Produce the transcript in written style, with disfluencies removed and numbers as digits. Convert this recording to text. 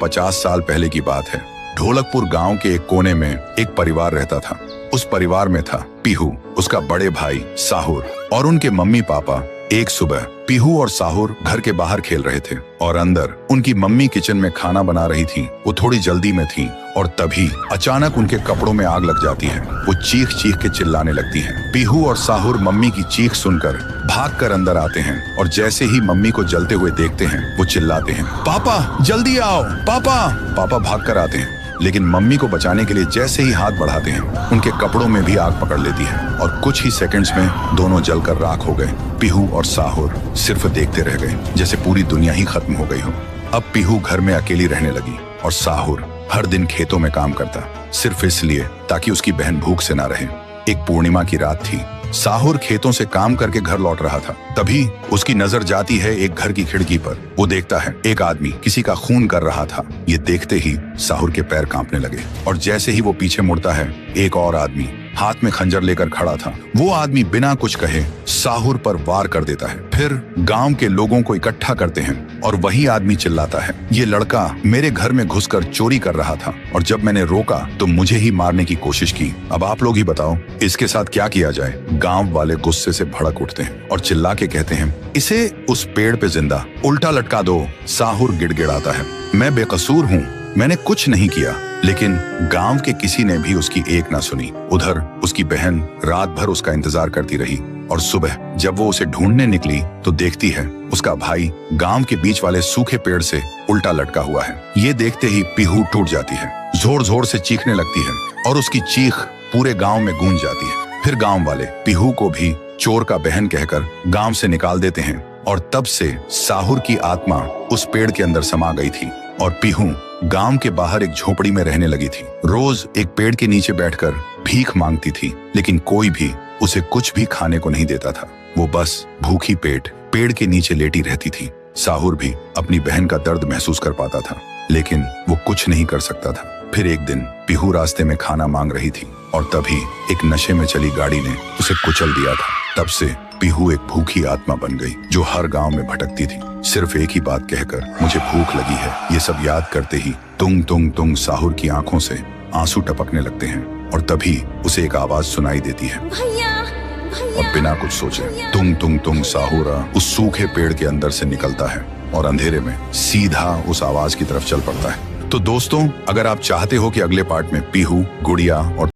50 साल पहले की बात है। ढोलकपुर गांव के एक कोने में एक परिवार रहता था। उस परिवार में था पीहू, उसका बड़े भाई साहुर और उनके मम्मी पापा। एक सुबह पीहू और साहुर घर के बाहर खेल रहे थे और अंदर उनकी मम्मी किचन में खाना बना रही थी। वो थोड़ी जल्दी में थी और तभी अचानक उनके कपड़ों में आग लग जाती है। वो चीख चीख के चिल्लाने लगती हैं। पीहू और साहुर मम्मी की चीख सुनकर भागकर अंदर आते हैं और जैसे ही मम्मी को जलते हुए देखते हैं वो चिल्लाते हैं, पापा जल्दी आओ पापा। पापा भागकर आते हैं लेकिन मम्मी को बचाने के लिए जैसे ही हाथ बढ़ाते हैं उनके कपड़ों में भी आग पकड़ लेती है और कुछ ही सेकंड्स में दोनों जलकर राख हो गए। पीहू और साहुर सिर्फ देखते रह गए जैसे पूरी दुनिया ही खत्म हो गई हो। अब पीहू घर में अकेली रहने लगी और साहुर हर दिन खेतों में काम करता, सिर्फ इसलिए ताकि उसकी बहन भूख से ना रहे। एक पूर्णिमा की रात थी। साहुर खेतों से काम करके घर लौट रहा था। तभी उसकी नजर जाती है एक घर की खिड़की पर। वो देखता है एक आदमी किसी का खून कर रहा था। ये देखते ही साहुर के पैर कांपने लगे और जैसे ही वो पीछे मुड़ता है एक और आदमी हाथ में खंजर लेकर खड़ा था। वो आदमी बिना कुछ कहे साहुर पर वार कर देता है। फिर गांव के लोगों को इकट्ठा करते हैं और वही आदमी चिल्लाता है, ये लड़का मेरे घर में घुसकर चोरी कर रहा था और जब मैंने रोका तो मुझे ही मारने की कोशिश की। अब आप लोग ही बताओ इसके साथ क्या किया जाए। गांव वाले गुस्से से भड़क उठते हैं और चिल्ला के कहते हैं, इसे उस पेड़ पे जिंदा उल्टा लटका दो। साहुर गिड़गिड़ाता है, मैं बेकसूर हूँ, मैंने कुछ नहीं किया। लेकिन गांव के किसी ने भी उसकी एक ना सुनी। उधर उसकी बहन रात भर उसका इंतजार करती रही और सुबह जब वो उसे ढूंढने निकली तो देखती है उसका भाई गांव के बीच वाले सूखे पेड़ से उल्टा लटका हुआ है। ये देखते ही पीहू टूट जाती है, जोर जोर से चीखने लगती है और उसकी चीख पूरे गांव में गूंज जाती है। फिर गांव वाले पीहू को भी चोर का बहन कहकर गांव से निकाल देते हैं और तब से साहुर की आत्मा उस पेड़ के अंदर समा गई थी और पीहू गांव के बाहर एक झोपड़ी में रहने लगी थी। रोज एक पेड़ के नीचे बैठकर भीख मांगती थी लेकिन कोई भी उसे कुछ भी खाने को नहीं देता था। वो बस भूखी पेट पेड़ के नीचे लेटी रहती थी। साहुर भी अपनी बहन का दर्द महसूस कर पाता था लेकिन वो कुछ नहीं कर सकता था। फिर एक दिन पीहू रास्ते में खाना मांग रही थी और तभी एक नशे में चली गाड़ी ने उसे कुचल दिया था। तब से पीहू एक भूखी आत्मा बन गई जो हर गांव में भटकती थी, सिर्फ एक ही बात कहकर, मुझे भूख लगी है। ये सब याद करते ही तुंग तुंग तुंग साहुर की आंखों से आंसू टपकने लगते हैं और तभी उसे एक आवाज सुनाई देती है और बिना कुछ सोचे तुंग तुंग तुंग साहुर उस सूखे पेड़ के अंदर से निकलता है और अंधेरे में सीधा उस आवाज की तरफ चल पड़ता है। तो दोस्तों, अगर आप चाहते हो कि अगले पार्ट में पीहू, गुड़िया और